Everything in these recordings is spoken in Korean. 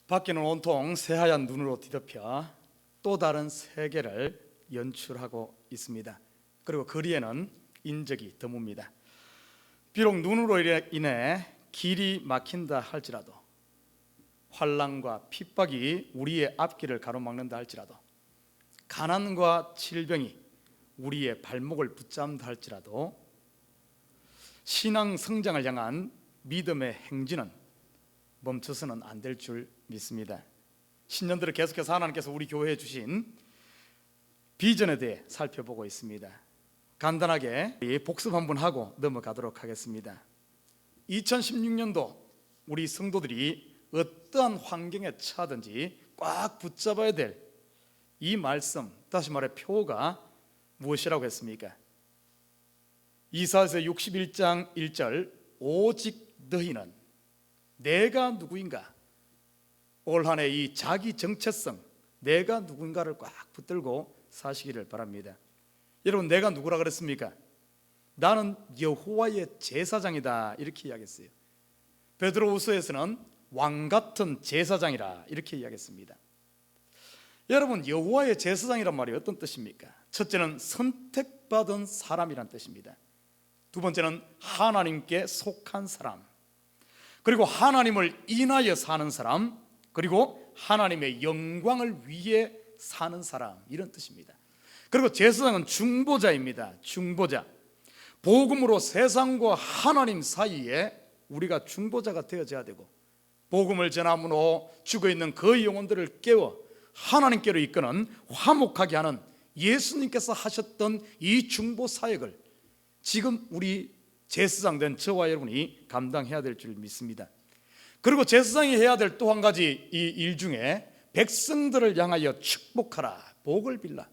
밖에는 온통 새하얀 눈으로 뒤덮여 또 다른 세계를 연출하고 있습니다. 그리고 거리에는 인적이 드뭅니다. 비록 눈으로 인해 길이 막힌다 할지라도, 환난과 핍박이 우리의 앞길을 가로막는다 할지라도, 가난과 질병이 우리의 발목을 붙잡는다 할지라도, 신앙 성장을 향한 믿음의 행진은 멈춰서는 안 될 줄 믿습니다. 신년들을 계속해서 하나님께서 우리 교회에 주신 비전에 대해 살펴보고 있습니다. 간단하게 복습 한번 하고 넘어가도록 하겠습니다. 2016년도 우리 성도들이 어떠한 환경에 처하든지 꽉 붙잡아야 될 이 말씀, 다시 말해 표가 무엇이라고 했습니까? 이사야서 61장 1절, 오직 너희는 내가 누구인가? 올 한 해 이 자기 정체성, 내가 누군가를 꽉 붙들고 사시기를 바랍니다. 여러분, 내가 누구라 그랬습니까? 나는 여호와의 제사장이다, 이렇게 이야기했어요. 베드로후서에서는 왕같은 제사장이라 이렇게 이야기했습니다. 여러분, 여호와의 제사장이란 말이 어떤 뜻입니까? 첫째는 선택받은 사람이란 뜻입니다. 두 번째는 하나님께 속한 사람, 그리고 하나님을 인하여 사는 사람, 그리고 하나님의 영광을 위해 사는 사람, 이런 뜻입니다. 그리고 제사장은 중보자입니다. 중보자, 복음으로 세상과 하나님 사이에 우리가 중보자가 되어져야 되고, 복음을 전함으로 죽어있는 그 영혼들을 깨워 하나님께로 이끄는 화목하게 하는 예수님께서 하셨던 이 중보 사역을 지금 우리 제사장 된 저와 여러분이 감당해야 될 줄 믿습니다. 그리고 제사장이 해야 될 또 한 가지 이 일 중에 백성들을 향하여 축복하라, 복을 빌라.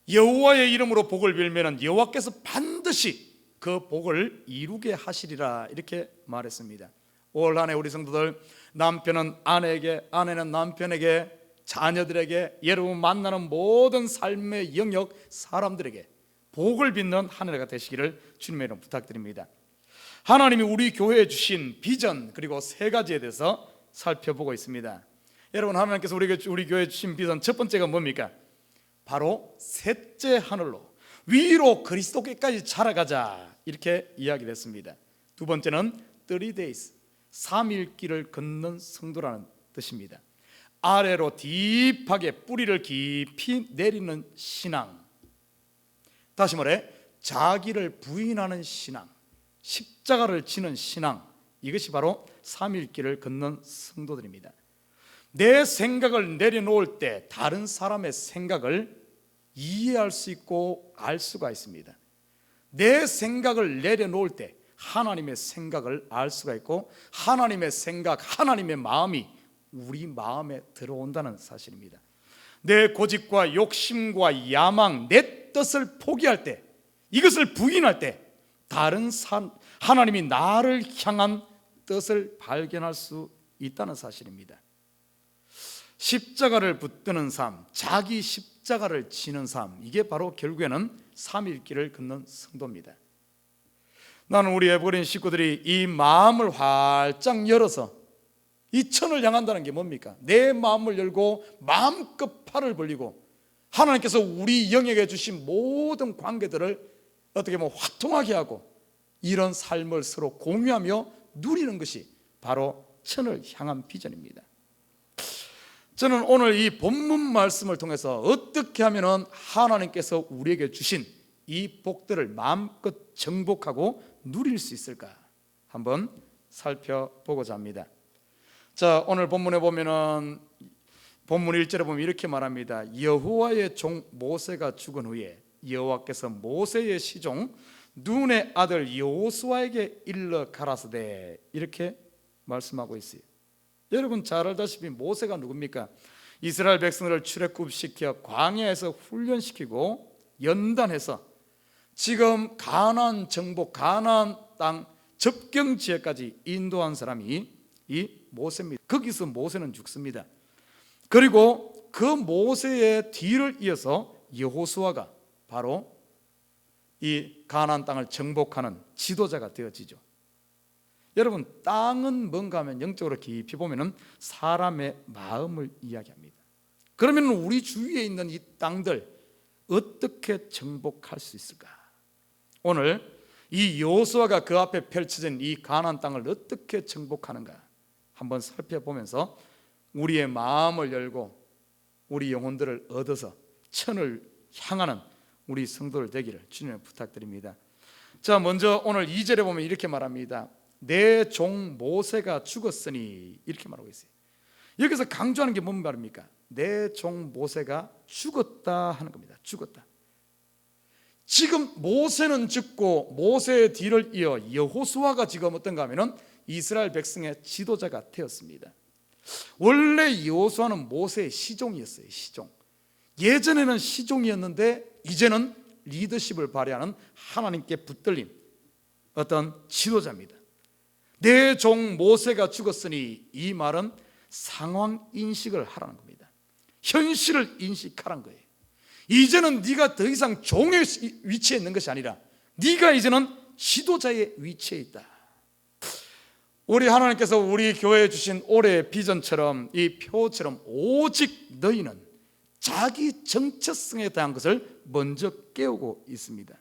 여호와의 이름으로 복을 빌면 여호와께서 반드시 그 복을 이루게 하시리라, 이렇게 말했습니다. 올 한 해 우리 성도들, 남편은 아내에게, 아내는 남편에게, 자녀들에게, 여러분 만나는 모든 삶의 영역 사람들에게 복을 빚는 한 해가 되시기를 주님의 이름으로 부탁드립니다. 하나님이 우리 교회에 주신 비전, 그리고 세 가지에 대해서 살펴보고 있습니다. 여러분, 하나님께서 우리 교회에 주신 비전 첫 번째가 뭡니까? 바로 셋째 하늘로, 위로 그리스도께까지 자라가자, 이렇게 이야기를 했습니다. 두 번째는 30 days, 3일 길을 걷는 성도라는 뜻입니다. 아래로 딥하게 뿌리를 깊이 내리는 신앙, 다시 말해 자기를 부인하는 신앙, 십자가를 지는 신앙, 이것이 바로 3일 길을 걷는 성도들입니다. 내 생각을 내려놓을 때 다른 사람의 생각을 이해할 수 있고 알 수가 있습니다. 내 생각을 내려놓을 때 하나님의 생각을 알 수가 있고, 하나님의 생각, 하나님의 마음이 우리 마음에 들어온다는 사실입니다. 내 고집과 욕심과 야망, 내 뜻을 포기할 때, 이것을 부인할 때 다른 하나님이 나를 향한 뜻을 발견할 수 있다는 사실입니다. 십자가를 붙드는 삶, 자기 십자가를 지는 삶, 이게 바로 결국에는 3일 길을 걷는 성도입니다. 나는 우리 에버그린 식구들이 이 마음을 활짝 열어서 이 천을 향한다는 게 뭡니까? 내 마음을 열고 마음껏 팔을 벌리고 하나님께서 우리 영역에 주신 모든 관계들을 어떻게 보면 화통하게 하고 이런 삶을 서로 공유하며 누리는 것이 바로 천을 향한 비전입니다. 저는 오늘 이 본문 말씀을 통해서 어떻게 하면 하나님께서 우리에게 주신 이 복들을 마음껏 정복하고 누릴 수 있을까 한번 살펴보고자 합니다. 자, 오늘 본문에 보면은 본문 1절에 보면 이렇게 말합니다. 여호와의 종 모세가 죽은 후에 여호와께서 모세의 시종 눈의 아들 여호수아에게 일러 가라사대, 이렇게 말씀하고 있어요. 여러분 잘 알다시피 모세가 누굽니까? 이스라엘 백성들을 출애굽시켜 광야에서 훈련시키고 연단해서 지금 가나안 정복, 가나안 땅 접경 지역까지 인도한 사람이 이 모세입니다. 거기서 모세는 죽습니다. 그리고 그 모세의 뒤를 이어서 여호수아가 바로 이 가나안 땅을 정복하는 지도자가 되어지죠. 여러분, 땅은 뭔가 하면 영적으로 깊이 보면은 사람의 마음을 이야기합니다. 그러면 우리 주위에 있는 이 땅들 어떻게 정복할 수 있을까? 오늘 이 여호수아가 그 앞에 펼쳐진 이 가나안 땅을 어떻게 정복하는가 한번 살펴보면서 우리의 마음을 열고 우리 영혼들을 얻어서 천을 향하는 우리 성도들 되기를 주님을 부탁드립니다. 자, 먼저 오늘 2절에 보면 이렇게 말합니다. 내 종 모세가 죽었으니, 이렇게 말하고 있어요. 여기서 강조하는 게 뭔 말입니까? 내 종 모세가 죽었다 하는 겁니다. 죽었다. 지금 모세는 죽고 모세의 뒤를 이어 여호수아가 지금 어떤가 하면은 이스라엘 백성의 지도자가 되었습니다. 원래 여호수아는 모세의 시종이었어요. 시종. 예전에는 시종이었는데 이제는 리더십을 발휘하는 하나님께 붙들린 어떤 지도자입니다. 내 종 모세가 죽었으니, 이 말은 상황 인식을 하라는 겁니다. 현실을 인식하라는 거예요. 이제는 네가 더 이상 종의 위치에 있는 것이 아니라 네가 이제는 지도자의 위치에 있다. 우리 하나님께서 우리 교회에 주신 올해의 비전처럼, 이 표처럼 오직 너희는 자기 정체성에 대한 것을 먼저 깨우고 있습니다.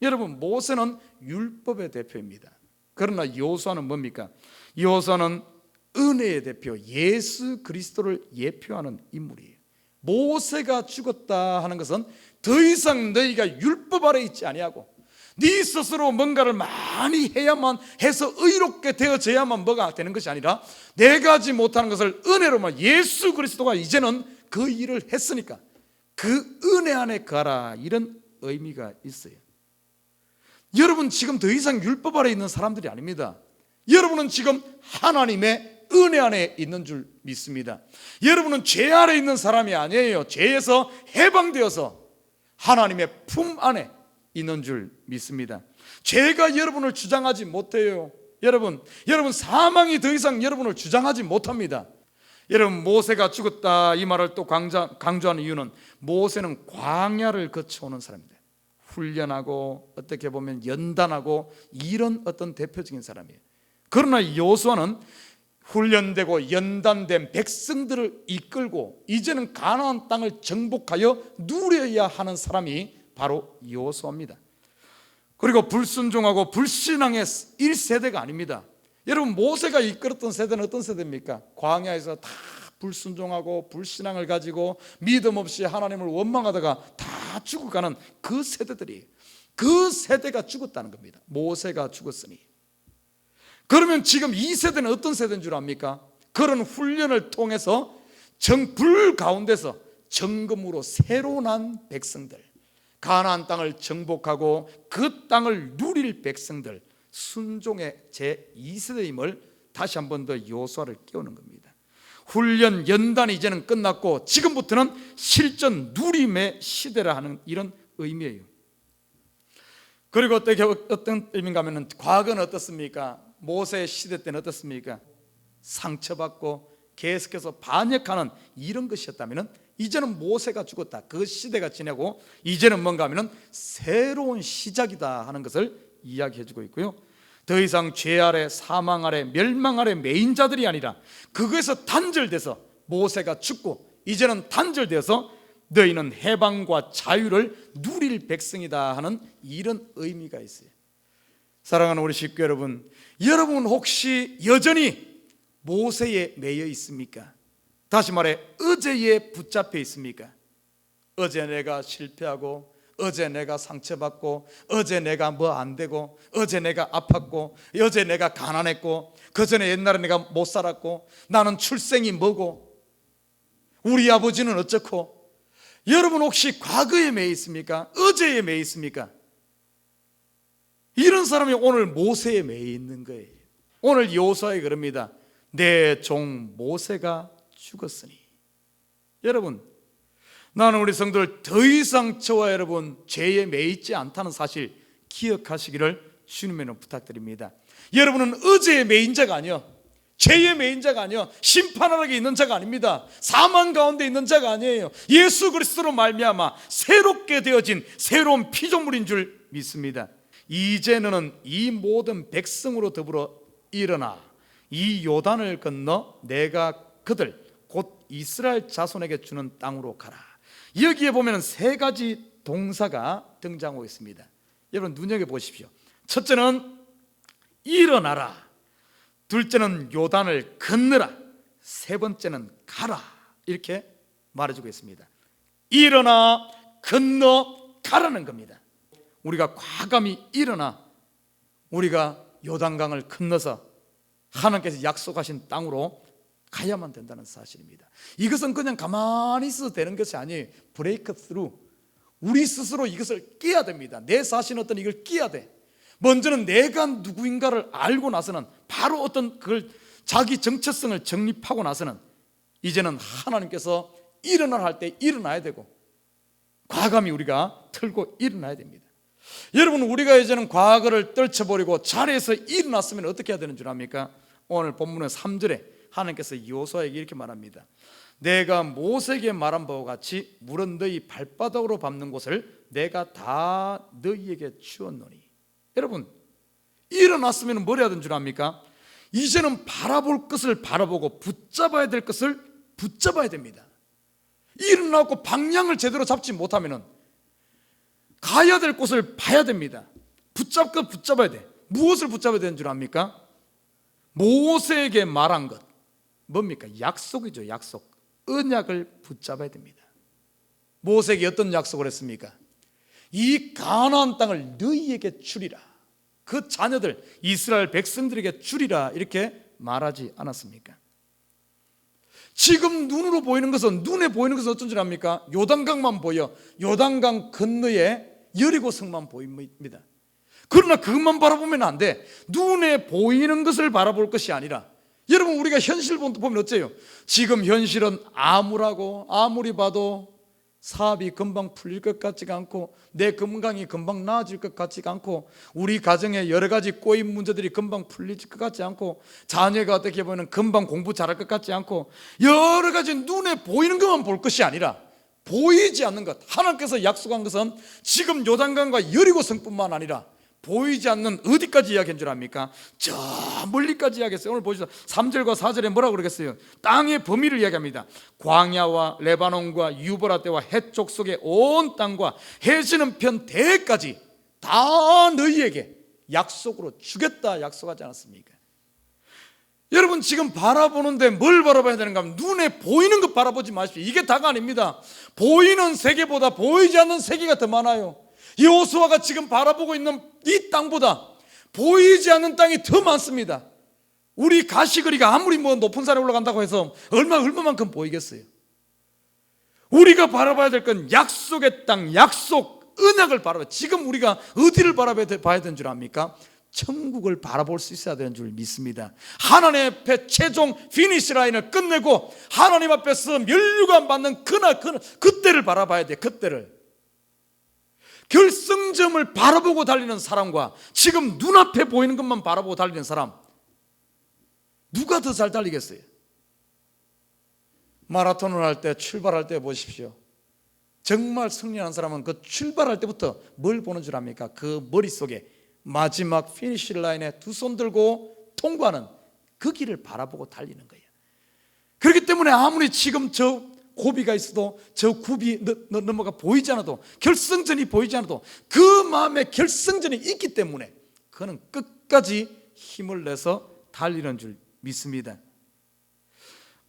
여러분, 모세는 율법의 대표입니다. 그러나 여호수아는 뭡니까? 여호수아는 은혜의 대표, 예수 그리스도를 예표하는 인물이에요. 모세가 죽었다 하는 것은 더 이상 너희가 율법 아래 있지 아니하고 네 스스로 뭔가를 많이 해야만 해서 의롭게 되어져야만 뭐가 되는 것이 아니라 내가 하지 못하는 것을 은혜로만 예수 그리스도가 이제는 그 일을 했으니까 그 은혜 안에 가라, 이런 의미가 있어요. 여러분, 지금 더 이상 율법 아래 있는 사람들이 아닙니다. 여러분은 지금 하나님의 은혜 안에 있는 줄 믿습니다. 여러분은 죄 아래 있는 사람이 아니에요. 죄에서 해방되어서 하나님의 품 안에 있는 줄 믿습니다. 죄가 여러분을 주장하지 못해요. 여러분 사망이 더 이상 여러분을 주장하지 못합니다. 여러분, 모세가 죽었다 이 말을 또 강조하는 이유는 모세는 광야를 거쳐오는 사람입니다. 훈련하고 어떻게 보면 연단하고 이런 어떤 대표적인 사람이에요. 그러나 여호수아는 훈련되고 연단된 백성들을 이끌고 이제는 가나안 땅을 정복하여 누려야 하는 사람이 바로 여호수아입니다. 그리고 불순종하고 불신앙의 1세대가 아닙니다. 여러분, 모세가 이끌었던 세대는 어떤 세대입니까? 광야에서 다 불순종하고 불신앙을 가지고 믿음 없이 하나님을 원망하다가 다 죽어가는 그 세대들이, 그 세대가 죽었다는 겁니다. 모세가 죽었으니. 그러면 지금 이 세대는 어떤 세대인 줄 압니까? 그런 훈련을 통해서 불 가운데서 정금으로 새로 난 백성들, 가나안 땅을 정복하고 그 땅을 누릴 백성들, 순종의 제2세대임을 다시 한 번 더 여호수아를 깨우는 겁니다. 훈련 연단이 이제는 끝났고 지금부터는 실전 누림의 시대라 하는 이런 의미예요. 그리고 어떤 의미인가 하면 과거는 어떻습니까? 모세 시대 때는 어떻습니까? 상처받고 계속해서 반역하는 이런 것이었다면 이제는 모세가 죽었다, 그 시대가 지나고 이제는 뭔가 하면 새로운 시작이다 하는 것을 이야기해주고 있고요. 더 이상 죄 아래, 사망 아래, 멸망 아래 매인 자들이 아니라 그것에서 단절돼서 모세가 죽고 이제는 단절되어서 너희는 해방과 자유를 누릴 백성이다 하는 이런 의미가 있어요. 사랑하는 우리 식구 여러분, 여러분 혹시 여전히 모세에 매여 있습니까? 다시 말해, 어제에 붙잡혀 있습니까? 어제 내가 실패하고, 어제 내가 상처받고, 어제 내가 뭐 안 되고, 어제 내가 아팠고, 어제 내가 가난했고, 그 전에 옛날에 내가 못 살았고, 나는 출생이 뭐고, 우리 아버지는 어쩌고. 여러분 혹시 과거에 매여 있습니까? 어제에 매여 있습니까? 이런 사람이 오늘 모세에 매여 있는 거예요. 오늘 여호수아에 그럽니다. 내 종 모세가 죽었으니. 여러분, 나는 우리 성도들 더 이상 저와 여러분 죄에 매여 있지 않다는 사실 기억하시기를 주님의 이름으로 부탁드립니다. 여러분은 어제에 매인 자가 아니요, 죄에 매인 자가 아니요, 심판 아래 있는 자가 아닙니다. 사망 가운데 있는 자가 아니에요. 예수 그리스도로 말미암아 새롭게 되어진 새로운 피조물인 줄 믿습니다. 이제 너는 이 모든 백성으로 더불어 일어나 이 요단을 건너 내가 그들 곧 이스라엘 자손에게 주는 땅으로 가라. 여기에 보면 세 가지 동사가 등장하고 있습니다. 여러분 눈여겨보십시오. 첫째는 일어나라, 둘째는 요단을 건너라, 세 번째는 가라. 이렇게 말해주고 있습니다. 일어나 건너 가라는 겁니다. 우리가 과감히 일어나 우리가 요단강을 건너서 하나님께서 약속하신 땅으로 가야만 된다는 사실입니다. 이것은 그냥 가만히 있어도 되는 것이 아니에요. 브레이크 스루, 우리 스스로 이것을 깨야 됩니다. 내 자신 어떤 이걸 깨야 돼. 먼저는 내가 누구인가를 알고 나서는 바로 어떤 그걸 자기 정체성을 정립하고 나서는 이제는 하나님께서 일어나라 할 때 일어나야 되고 과감히 우리가 틀고 일어나야 됩니다. 여러분 우리가 이제는 과거를 떨쳐버리고 자리에서 일어났으면 어떻게 해야 되는 줄 압니까? 오늘 본문의 3절에 하나님께서 여호수아에게 이렇게 말합니다. 내가 모세에게 말한 바와 같이 물은 너희 발바닥으로 밟는 곳을 내가 다 너희에게 주었노니. 여러분 일어났으면 뭘 해야 되는 줄 압니까? 이제는 바라볼 것을 바라보고 붙잡아야 될 것을 붙잡아야 됩니다. 일어나고 방향을 제대로 잡지 못하면 가야 될 곳을 봐야 됩니다. 붙잡아야 돼. 무엇을 붙잡아야 되는 줄 압니까? 모세에게 말한 것 뭡니까? 약속이죠. 약속. 언약을 붙잡아야 됩니다. 모세에게 어떤 약속을 했습니까? 이 가나안 땅을 너희에게 주리라, 그 자녀들 이스라엘 백성들에게 주리라 이렇게 말하지 않았습니까? 지금 눈에 보이는 것은 어떤 줄 압니까? 요단강만 보여. 요단강 건너에 여리고성만 보입니다. 그러나 그것만 바라보면 안 돼. 눈에 보이는 것을 바라볼 것이 아니라, 여러분 우리가 현실 보면 어째요? 지금 현실은 아무리 봐도 사업이 금방 풀릴 것 같지가 않고 내 건강이 금방 나아질 것 같지가 않고 우리 가정에 여러 가지 꼬인 문제들이 금방 풀릴 것 같지 않고 자녀가 어떻게 보면 금방 공부 잘할 것 같지 않고 여러 가지 눈에 보이는 것만 볼 것이 아니라 보이지 않는 것, 하나님께서 약속한 것은 지금 요단강과 여리고성뿐만 아니라 보이지 않는 어디까지 이야기한 줄 압니까? 저 멀리까지 이야기했어요. 오늘 보시죠. 3절과 4절에 뭐라고 그러겠어요? 땅의 범위를 이야기합니다. 광야와 레바논과 유브라데와 해쪽 속의 온 땅과 해지는 편 대까지 다 너희에게 약속으로 주겠다 약속하지 않았습니까? 여러분 지금 바라보는데 뭘 바라봐야 되는가 하면 눈에 보이는 것 바라보지 마십시오. 이게 다가 아닙니다. 보이는 세계보다 보이지 않는 세계가 더 많아요. 여호수아가 지금 바라보고 있는 이 땅보다 보이지 않는 땅이 더 많습니다. 우리 가시거리가 아무리 높은 산에 올라간다고 해서 얼마만큼 보이겠어요? 우리가 바라봐야 될 건 약속의 땅, 약속, 언약을 바라봐야. 지금 우리가 어디를 바라봐야 되는 줄 압니까? 천국을 바라볼 수 있어야 되는 줄 믿습니다. 하나님 앞에 최종 피니시 라인을 끝내고 하나님 앞에서 면류관 받는 그때를 바라봐야 돼. 그때를. 결승점을 바라보고 달리는 사람과 지금 눈앞에 보이는 것만 바라보고 달리는 사람, 누가 더 잘 달리겠어요? 마라톤을 할 때, 출발할 때 보십시오. 정말 승리한 사람은 그 출발할 때부터 뭘 보는 줄 압니까? 그 머릿속에 마지막 피니시 라인에 두 손 들고 통과하는 그 길을 바라보고 달리는 거예요. 그렇기 때문에 아무리 지금 저 고비가 있어도 저 굽이 넘어가 보이지 않아도, 결승전이 보이지 않아도 그 마음에 결승전이 있기 때문에 그는 끝까지 힘을 내서 달리는 줄 믿습니다.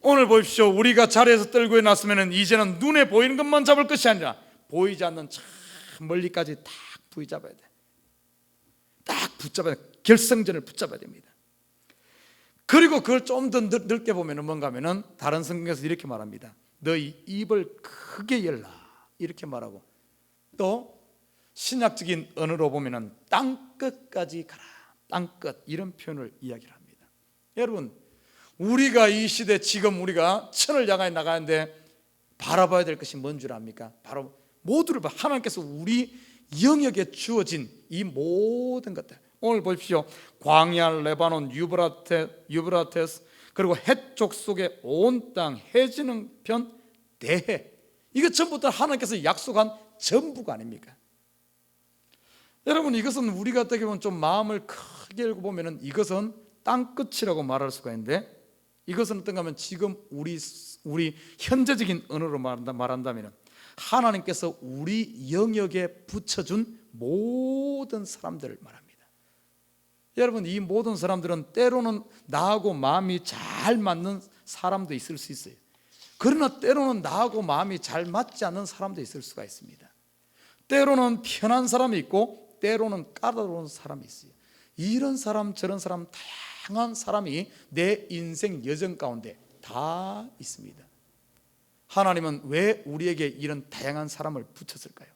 오늘 보십시오. 우리가 자리에서 떨고 일어났으면 이제는 눈에 보이는 것만 잡을 것이 아니라 보이지 않는 참 멀리까지 딱 붙잡아야 돼. 딱 붙잡아야 돼. 결승전을 붙잡아야 됩니다. 그리고 그걸 좀 더 넓게 보면 뭔가 하면은 다른 성경에서 이렇게 말합니다. 너희 입을 크게 열라 이렇게 말하고, 또 신약적인 언어로 보면은 땅끝까지 가라, 땅끝, 이런 표현을 이야기를 합니다. 여러분 우리가 이 시대 지금 우리가 천을 향해 나가는데 바라봐야 될 것이 뭔 줄 압니까? 바로 모두를 하나님께서 우리 영역에 주어진 이 모든 것들. 오늘 보십시오. 광야, 레바논, 유브라테스, 그리고 해쪽 속의 온 땅, 해지는 편, 대해, 이거 전부 다 하나님께서 약속한 전부가 아닙니까? 여러분 이것은 우리가 어떻게 보면 좀 마음을 크게 열고 보면은 이것은 땅끝이라고 말할 수가 있는데, 이것은 어떤가 하면 지금 우리 현재적인 언어로 말한다면 하나님께서 우리 영역에 붙여준 모든 사람들을 말합니다. 여러분, 이 모든 사람들은 때로는 나하고 마음이 잘 맞는 사람도 있을 수 있어요. 그러나 때로는 나하고 마음이 잘 맞지 않는 사람도 있을 수가 있습니다. 때로는 편한 사람이 있고 때로는 까다로운 사람이 있어요. 이런 사람 저런 사람 다양한 사람이 내 인생 여정 가운데 다 있습니다. 하나님은 왜 우리에게 이런 다양한 사람을 붙였을까요?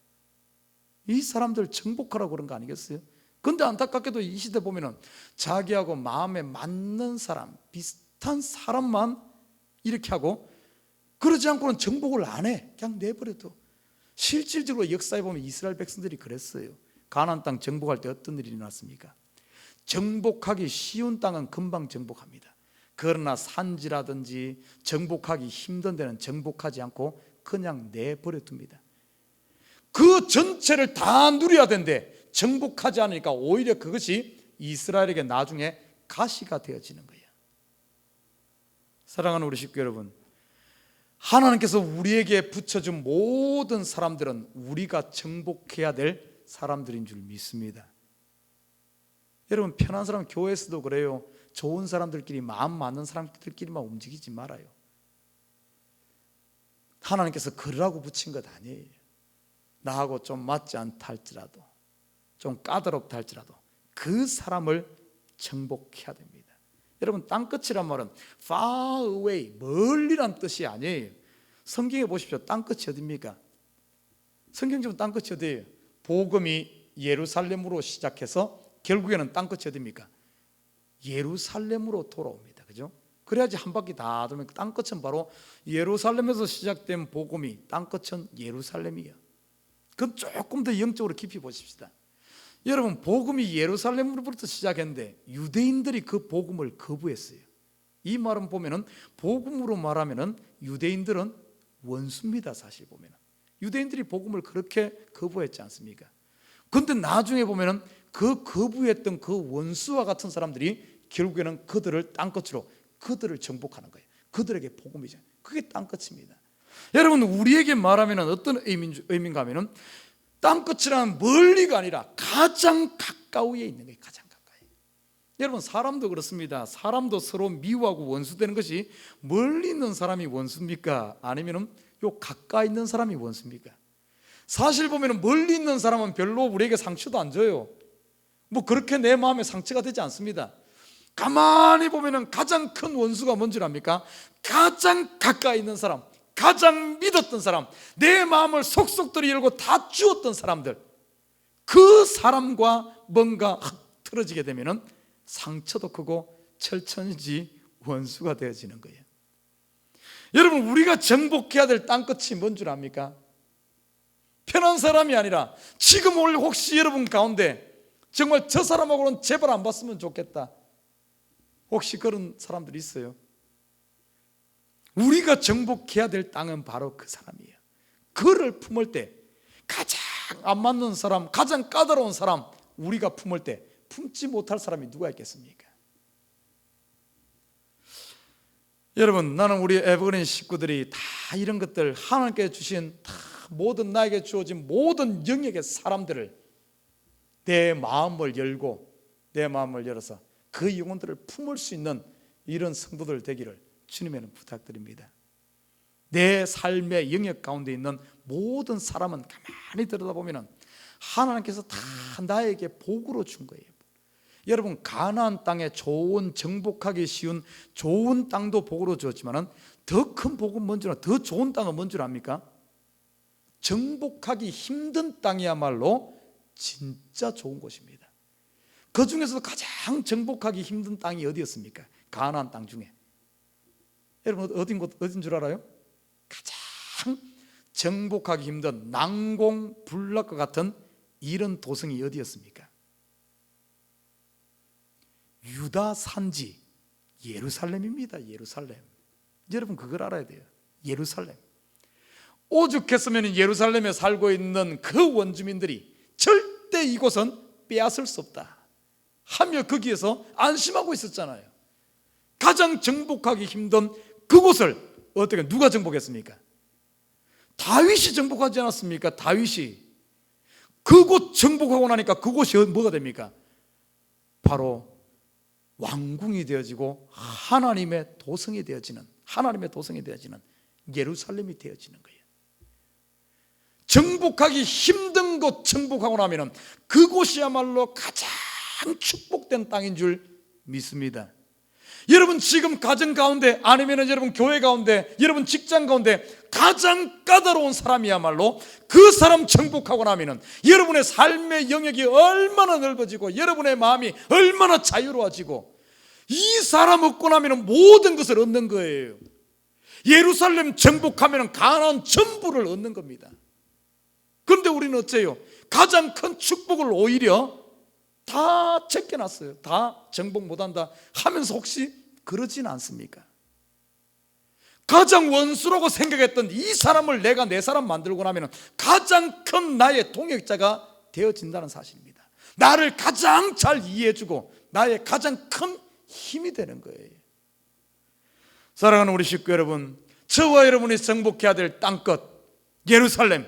이 사람들 정복하라고 그런 거 아니겠어요? 근데 안타깝게도 이 시대 보면은 자기하고 마음에 맞는 사람, 비슷한 사람만 이렇게 하고, 그러지 않고는 정복을 안 해. 그냥 내버려둬. 실질적으로 역사에 보면 이스라엘 백성들이 그랬어요. 가나안 땅 정복할 때 어떤 일이 일어났습니까? 정복하기 쉬운 땅은 금방 정복합니다. 그러나 산지라든지 정복하기 힘든 데는 정복하지 않고 그냥 내버려 둡니다. 그 전체를 다 누려야 되는데 정복하지 않으니까 오히려 그것이 이스라엘에게 나중에 가시가 되어지는 거예요. 사랑하는 우리 식구 여러분, 하나님께서 우리에게 붙여준 모든 사람들은 우리가 정복해야 될 사람들인 줄 믿습니다. 여러분, 편한 사람, 교회에서도 그래요. 좋은 사람들끼리, 마음 맞는 사람들끼리만 움직이지 말아요. 하나님께서 그러라고 붙인 것 아니에요. 나하고 좀 맞지 않다 할지라도, 좀 까다롭다 할지라도 그 사람을 정복해야 됩니다. 여러분, 땅끝이란 말은 far away, 멀리란 뜻이 아니에요. 성경에 보십시오. 땅끝이 어디입니까? 성경 좀 땅끝이 어디예요? 복음이 예루살렘으로 시작해서 결국에는 땅끝이 어디입니까? 예루살렘으로 돌아옵니다. 그죠? 그래야지 한 바퀴 다 돌면, 땅끝은 바로 예루살렘에서 시작된 복음이, 땅끝은 예루살렘이에요. 그건 조금 더 영적으로 깊이 보십시다. 여러분, 복음이 예루살렘으로부터 시작했는데 유대인들이 그 복음을 거부했어요. 이 말은 보면은, 복음으로 말하면은 유대인들은 원수입니다. 사실 보면은 유대인들이 복음을 그렇게 거부했지 않습니까? 그런데 나중에 보면은 그 거부했던 그 원수와 같은 사람들이 결국에는 그들을 땅끝으로, 그들을 정복하는 거예요. 그들에게 복음이죠. 그게 땅끝입니다. 여러분, 우리에게 말하면 어떤 의미인가 하면은, 땅끝이란 멀리가 아니라 가장 가까이에 있는 거예요. 가장 가까이. 여러분, 사람도 그렇습니다. 사람도 서로 미워하고 원수되는 것이 멀리 있는 사람이 원수입니까? 아니면은 요 가까이 있는 사람이 원수입니까? 사실 보면은 멀리 있는 사람은 별로 우리에게 상처도 안 줘요. 뭐 그렇게 내 마음에 상처가 되지 않습니다. 가만히 보면은 가장 큰 원수가 뭔 줄 압니까? 가장 가까이 있는 사람, 가장 믿었던 사람, 내 마음을 속속들이 열고 다 주었던 사람들, 그 사람과 뭔가 틀어지게 되면은 상처도 크고 철천지 원수가 되어지는 거예요. 여러분, 우리가 정복해야 될 땅끝이 뭔 줄 압니까? 편한 사람이 아니라, 지금 오늘 혹시 여러분 가운데 정말 저 사람하고는 제발 안 봤으면 좋겠다, 혹시 그런 사람들이 있어요? 우리가 정복해야 될 땅은 바로 그 사람이에요. 그를 품을 때 가장 안 맞는 사람, 가장 까다로운 사람, 우리가 품을 때 품지 못할 사람이 누가 있겠습니까? 여러분, 나는 우리 에버그린 식구들이 다 이런 것들, 하나님께 주신 다 모든, 나에게 주어진 모든 영역의 사람들을 내 마음을 열고, 내 마음을 열어서 그 영혼들을 품을 수 있는 이런 성도들 되기를 주님에는 부탁드립니다. 내 삶의 영역 가운데 있는 모든 사람은 가만히 들여다보면 하나님께서 다 나에게 복으로 준 거예요. 여러분, 가나안 땅에 좋은, 정복하기 쉬운 좋은 땅도 복으로 주었지만 더 큰 복은 뭔지, 더 좋은 땅은 뭔 줄 압니까? 정복하기 힘든 땅이야말로 진짜 좋은 곳입니다. 그 중에서도 가장 정복하기 힘든 땅이 어디였습니까? 가나안 땅 중에. 여러분, 어딘 줄 알아요? 가장 정복하기 힘든 난공불락과 같은 이런 도성이 어디였습니까? 유다 산지 예루살렘입니다. 예루살렘. 여러분, 그걸 알아야 돼요. 예루살렘. 오죽했으면 예루살렘에 살고 있는 그 원주민들이 절대 이곳은 빼앗을 수 없다, 하며 거기에서 안심하고 있었잖아요. 가장 정복하기 힘든 그곳을 어떻게 누가 정복했습니까? 다윗이 정복하지 않았습니까? 다윗이 그곳 정복하고 나니까 그곳이 뭐가 됩니까? 바로 왕궁이 되어지고 하나님의 도성이 되어지는 예루살렘이 되어지는 거예요. 정복하기 힘든 곳 정복하고 나면 그곳이야말로 가장 축복된 땅인 줄 믿습니다. 여러분 지금 가정 가운데 아니면 여러분 교회 가운데 여러분 직장 가운데 가장 까다로운 사람이야말로 그 사람 정복하고 나면 여러분의 삶의 영역이 얼마나 넓어지고 여러분의 마음이 얼마나 자유로워지고 이 사람 얻고 나면 모든 것을 얻는 거예요. 예루살렘 정복하면 가나안 전부를 얻는 겁니다. 그런데 우리는 어째요? 가장 큰 축복을 오히려 다 제껴놨어요. 다 정복 못한다 하면서 혹시 그러진 않습니까? 가장 원수라고 생각했던 이 사람을 내가 내 사람 만들고 나면 가장 큰 나의 동역자가 되어진다는 사실입니다. 나를 가장 잘 이해해주고 나의 가장 큰 힘이 되는 거예요. 사랑하는 우리 식구 여러분, 저와 여러분이 정복해야 될 땅끝 예루살렘,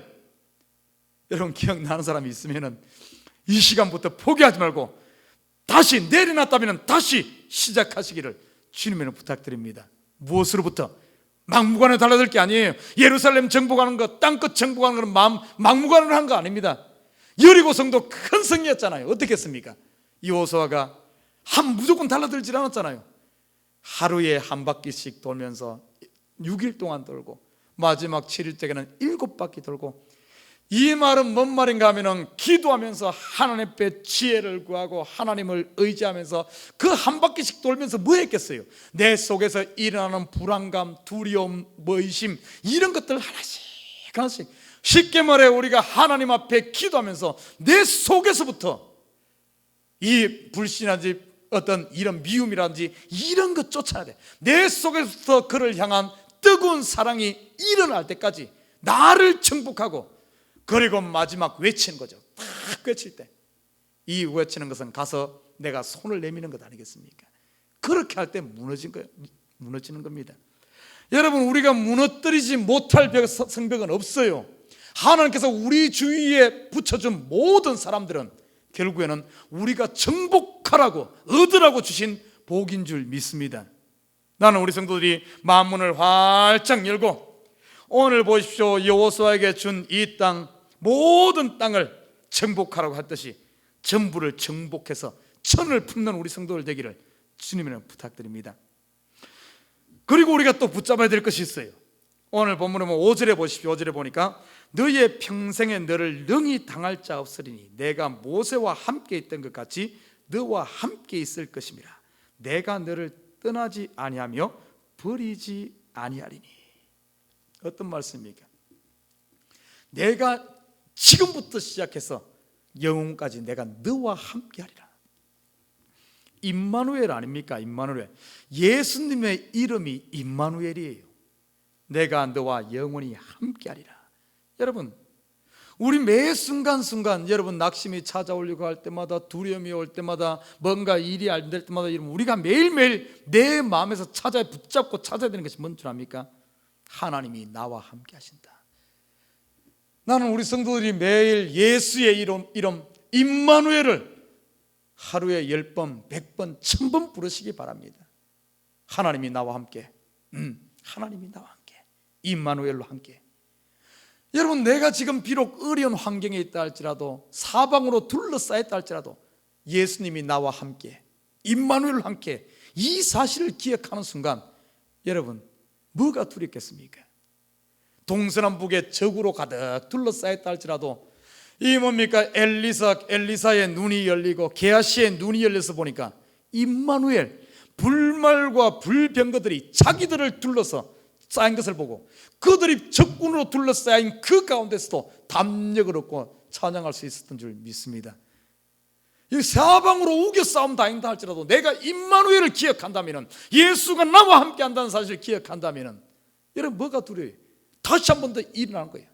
여러분 기억나는 사람이 있으면 이 시간부터 포기하지 말고 다시 내려놨다면 다시 시작하시기를 주님으로 부탁드립니다. 무엇으로부터? 막무가내로 달라들 게 아니에요. 예루살렘 정복하는 것, 땅끝 정복하는 것은 막무가내로 한 거 아닙니다. 여리고 성도 큰 성이었잖아요. 어떻게 했습니까? 여호수아가 무조건 달라들지 않았잖아요. 하루에 한 바퀴씩 돌면서 6일 동안 돌고 마지막 7일째에는 7바퀴 돌고, 이 말은 뭔 말인가 하면 기도하면서 하나님 앞에 지혜를 구하고 하나님을 의지하면서 그 한 바퀴씩 돌면서 뭐 했겠어요? 내 속에서 일어나는 불안감, 두려움, 의심 이런 것들 하나씩 쉽게 말해 우리가 하나님 앞에 기도하면서 내 속에서부터 이 불신하지 어떤 이런 미움이라든지 이런 것 쫓아야 돼. 내 속에서부터 그를 향한 뜨거운 사랑이 일어날 때까지 나를 정복하고, 그리고 마지막 외치는 거죠. 딱 외칠 때, 이 외치는 것은 가서 내가 손을 내미는 것 아니겠습니까? 그렇게 할 때 무너지는 겁니다. 여러분, 우리가 무너뜨리지 못할 성벽은 없어요. 하나님께서 우리 주위에 붙여준 모든 사람들은 결국에는 우리가 정복하라고 얻으라고 주신 복인 줄 믿습니다. 나는 우리 성도들이 마음문을 활짝 열고 오늘 보십시오, 여호수아에게 준 이 땅, 모든 땅을 정복하라고 했듯이 전부를 정복해서 천을 품는 우리 성도들 되기를 주님으로 부탁드립니다. 그리고 우리가 또 붙잡아야 될 것이 있어요. 오늘 본문에 5절에 보십시오. 5절에 보니까 너의 평생에 너를 능히 당할 자 없으리니 내가 모세와 함께 있던 것 같이 너와 함께 있을 것임이라. 내가 너를 떠나지 아니하며 버리지 아니하리니. 어떤 말씀입니까? 내가 지금부터 시작해서 영혼까지 내가 너와 함께 하리라. 임마누엘 아닙니까? 임마누엘. 예수님의 이름이 임마누엘이에요. 내가 너와 영원히 함께 하리라. 여러분, 우리 매 순간순간 여러분 낙심이 찾아오려고 할 때마다, 두려움이 올 때마다, 뭔가 일이 안 될 때마다 우리가 매일매일 내 마음에서 붙잡고 찾아야 되는 것이 뭔 줄 압니까? 하나님이 나와 함께 하신다. 나는 우리 성도들이 매일 예수의 이름 임마누엘을 하루에 10번, 100번, 1000번 부르시기 바랍니다. 하나님이 나와 함께, 하나님이 나와 함께, 임마누엘로 함께. 여러분, 내가 지금 비록 어려운 환경에 있다 할지라도, 사방으로 둘러싸였다 할지라도 예수님이 나와 함께, 임마누엘로 함께, 이 사실을 기억하는 순간 여러분, 뭐가 두렵겠습니까? 동서남북에 적으로 가득 둘러싸였다 할지라도 이 뭡니까? 엘리사의 눈이 열리고 게하시의 눈이 열려서 보니까 임마누엘, 불말과 불병거들이 자기들을 둘러서 쌓인 것을 보고 그들이 적군으로 둘러싸인 그 가운데서도 담력을 얻고 찬양할 수 있었던 줄 믿습니다. 이 사방으로 우겨 싸움 다닌다 할지라도 내가 임마누엘을 기억한다면, 예수가 나와 함께 한다는 사실을 기억한다면 여러분, 뭐가 두려워요? 다시 한 번 더 일어나는 거예요.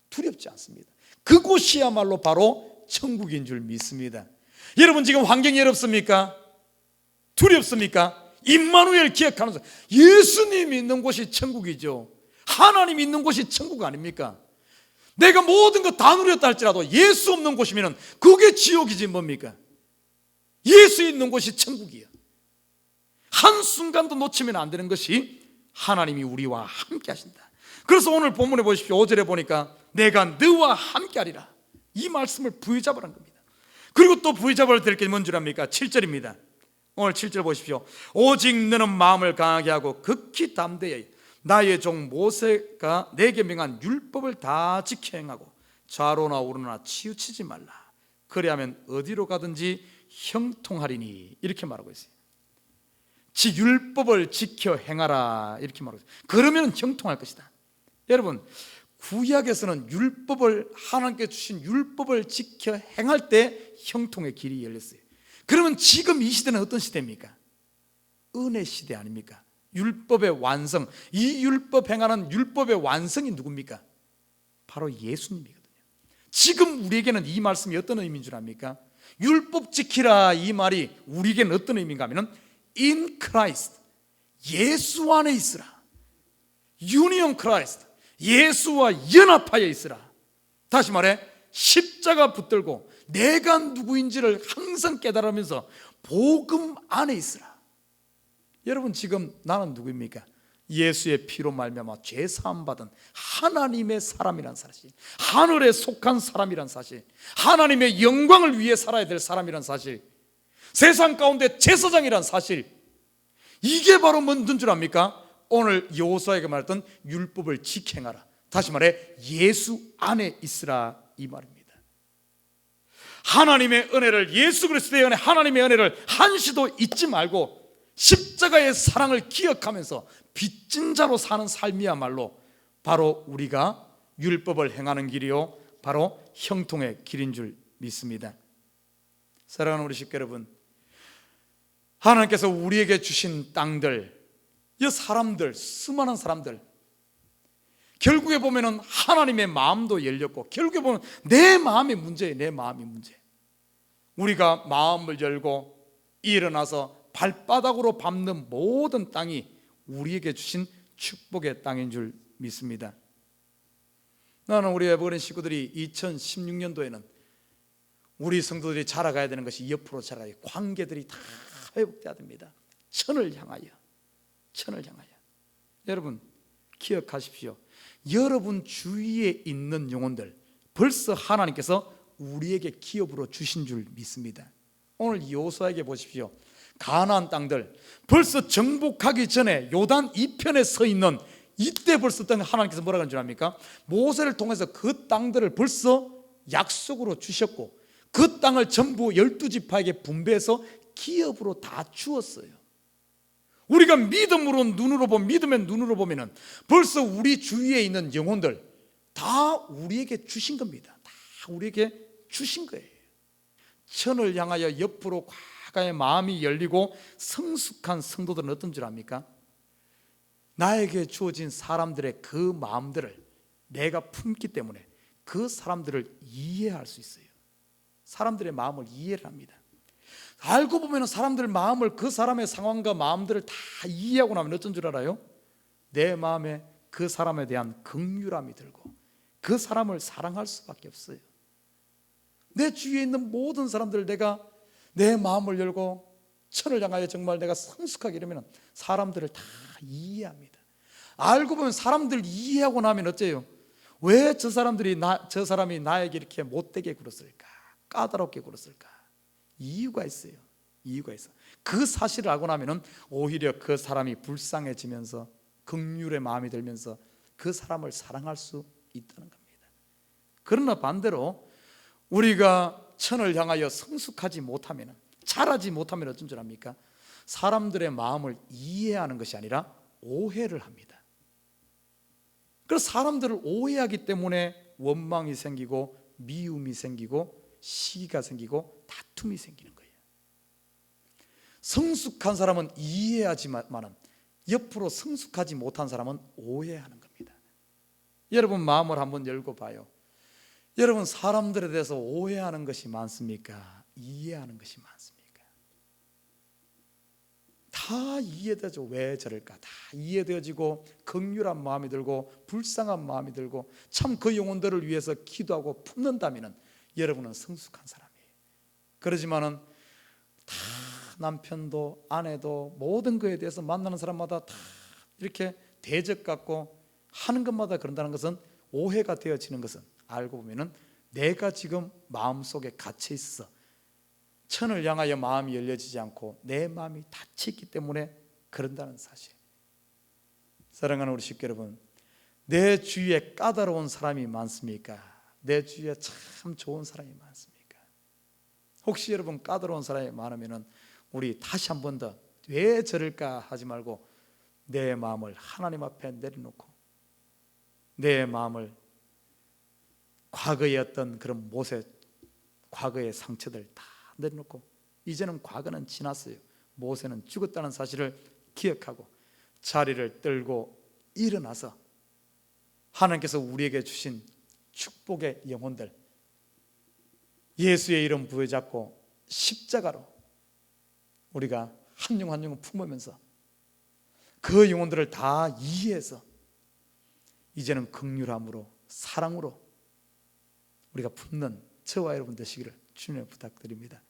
두렵지 않습니다. 그곳이야말로 바로 천국인 줄 믿습니다. 여러분 지금 환경이 어렵습니까? 두렵습니까? 임마누엘 기억하는 사람, 예수님이 있는 곳이 천국이죠. 하나님이 있는 곳이 천국 아닙니까? 내가 모든 거 다 누렸다 할지라도 예수 없는 곳이면 그게 지옥이지 뭡니까? 예수 있는 곳이 천국이야. 한순간도 놓치면 안 되는 것이 하나님이 우리와 함께 하신다. 그래서 오늘 본문에 보십시오. 5절에 보니까 내가 너와 함께 하리라, 이 말씀을 부여잡으라는 겁니다. 그리고 또 부여잡아야 될 게 뭔 줄 압니까? 7절입니다. 오늘 7절 보십시오. 오직 너는 마음을 강하게 하고 극히 담대히 나의 종 모세가 내게 명한 율법을 다 지켜 행하고 좌로나 우로나 치우치지 말라. 그리하면 어디로 가든지 형통하리니, 이렇게 말하고 있어요. 율법을 지켜 행하라, 이렇게 말하고 있어요. 그러면 형통할 것이다. 여러분, 구약에서는 율법을, 하나님께 주신 율법을 지켜 행할 때 형통의 길이 열렸어요. 그러면 지금 이 시대는 어떤 시대입니까? 은혜 시대 아닙니까? 율법의 완성, 이 율법 행하는 율법의 완성이 누굽니까? 바로 예수님이거든요. 지금 우리에게는 이 말씀이 어떤 의미인 줄 압니까? 율법 지키라, 이 말이 우리에게는 어떤 의미인가 하면 in Christ, 예수 안에 있으라. Union Christ, 예수와 연합하여 있으라. 다시 말해 십자가 붙들고 내가 누구인지를 항상 깨달으면서 복음 안에 있으라. 여러분 지금 나는 누구입니까? 예수의 피로 말미암아 죄 사함 받은 하나님의 사람이란 사실, 하늘에 속한 사람이란 사실, 하나님의 영광을 위해 살아야 될 사람이란 사실, 세상 가운데 제사장이란 사실, 이게 바로 뭔 줄 압니까? 오늘 여호수아에게 말했던 율법을 지켜행하라. 다시 말해 예수 안에 있으라, 이 말입니다. 하나님의 은혜를, 예수 그리스도의 은혜, 하나님의 은혜를 한시도 잊지 말고 십자가의 사랑을 기억하면서 빚진 자로 사는 삶이야말로 바로 우리가 율법을 행하는 길이요, 바로 형통의 길인 줄 믿습니다. 사랑하는 우리 식구 여러분, 하나님께서 우리에게 주신 땅들, 이 사람들, 수많은 사람들, 결국에 보면은 하나님의 마음도 열렸고, 결국에 보면 내 마음의 문제예요. 내 마음의 문제. 우리가 마음을 열고 일어나서 발바닥으로 밟는 모든 땅이 우리에게 주신 축복의 땅인 줄 믿습니다. 나는 우리 에버그린 식구들이 2016년도에는 우리 성도들이 자라가야 되는 것이 옆으로 자라가야, 관계들이 다 회복돼야 됩니다. 천을 향하여, 천을 향하여. 여러분 기억하십시오. 여러분 주위에 있는 영혼들 벌써 하나님께서 우리에게 기업으로 주신 줄 믿습니다. 오늘 여호수아에게 보십시오. 가나안 땅들 벌써 정복하기 전에 요단 이편에 서 있는 이때 벌써 하나님께서 뭐라고 하는 줄 압니까? 모세를 통해서 그 땅들을 벌써 약속으로 주셨고 그 땅을 전부 12지파에게 분배해서 기업으로 다 주었어요. 우리가 믿음으로 눈으로 보면, 믿음의 눈으로 보면은 벌써 우리 주위에 있는 영혼들 다 우리에게 주신 겁니다. 다 우리에게 주신 거예요. 천을 향하여 옆으로 과거의 마음이 열리고 성숙한 성도들은 어떤 줄 압니까? 나에게 주어진 사람들의 그 마음들을 내가 품기 때문에 그 사람들을 이해할 수 있어요. 사람들의 마음을 이해를 합니다. 알고 보면 사람들 마음을, 그 사람의 상황과 마음들을 다 이해하고 나면 어떤 줄 알아요? 내 마음에 그 사람에 대한 긍휼함이 들고 그 사람을 사랑할 수밖에 없어요. 내 주위에 있는 모든 사람들을 내가 내 마음을 열고 천을 향하여 정말 내가 성숙하게 이러면 사람들을 다 이해합니다. 알고 보면 사람들 이해하고 나면 어째요? 왜 저 사람이 나에게 이렇게 못되게 굴었을까? 까다롭게 굴었을까? 이유가 있어요. 이유가 있어. 그 사실을 알고 나면은 오히려 그 사람이 불쌍해지면서 긍휼의 마음이 들면서 그 사람을 사랑할 수 있다는 겁니다. 그러나 반대로 우리가 천을 향하여 성숙하지 못하면, 자라지 못하면 어떤 줄 압니까? 사람들의 마음을 이해하는 것이 아니라 오해를 합니다. 그래서 사람들을 오해하기 때문에 원망이 생기고 미움이 생기고 시기가 생기고 다툼이 생기는 거예요. 성숙한 사람은 이해하지만 옆으로 성숙하지 못한 사람은 오해하는 겁니다. 여러분 마음을 한번 열고 봐요. 여러분 사람들에 대해서 오해하는 것이 많습니까? 이해하는 것이 많습니까? 다 이해되죠. 왜 저럴까? 다 이해되어지고 긍휼한 마음이 들고 불쌍한 마음이 들고 참 그 영혼들을 위해서 기도하고 품는다면 여러분은 성숙한 사람이에요. 그러지만은 다 남편도 아내도 모든 것에 대해서 만나는 사람마다 다 이렇게 대적 같고 하는 것마다 그런다는 것은, 오해가 되어지는 것은 알고 보면은 내가 지금 마음속에 갇혀 있어 천을 향하여 마음이 열려지지 않고 내 마음이 닫혀있기 때문에 그런다는 사실. 사랑하는 우리 식구 여러분, 내 주위에 까다로운 사람이 많습니까? 내 주위에 참 좋은 사람이 많습니까? 혹시 여러분 까다로운 사람이 많으면 우리 다시 한 번 더 왜 저럴까 하지 말고 내 마음을 하나님 앞에 내려놓고 내 마음을 과거의 어떤 그런 못의 과거의 상처들 다 내려놓고, 이제는 과거는 지났어요. 모세는 죽었다는 사실을 기억하고 자리를 떨고 일어나서 하나님께서 우리에게 주신 축복의 영혼들, 예수의 이름 부여잡고 십자가로 우리가 한 영 한 영을 품으면서 그 영혼들을 다 이해해서 이제는 긍휼함으로 사랑으로 우리가 품는 저와 여러분 되시기를 주님의 부탁드립니다.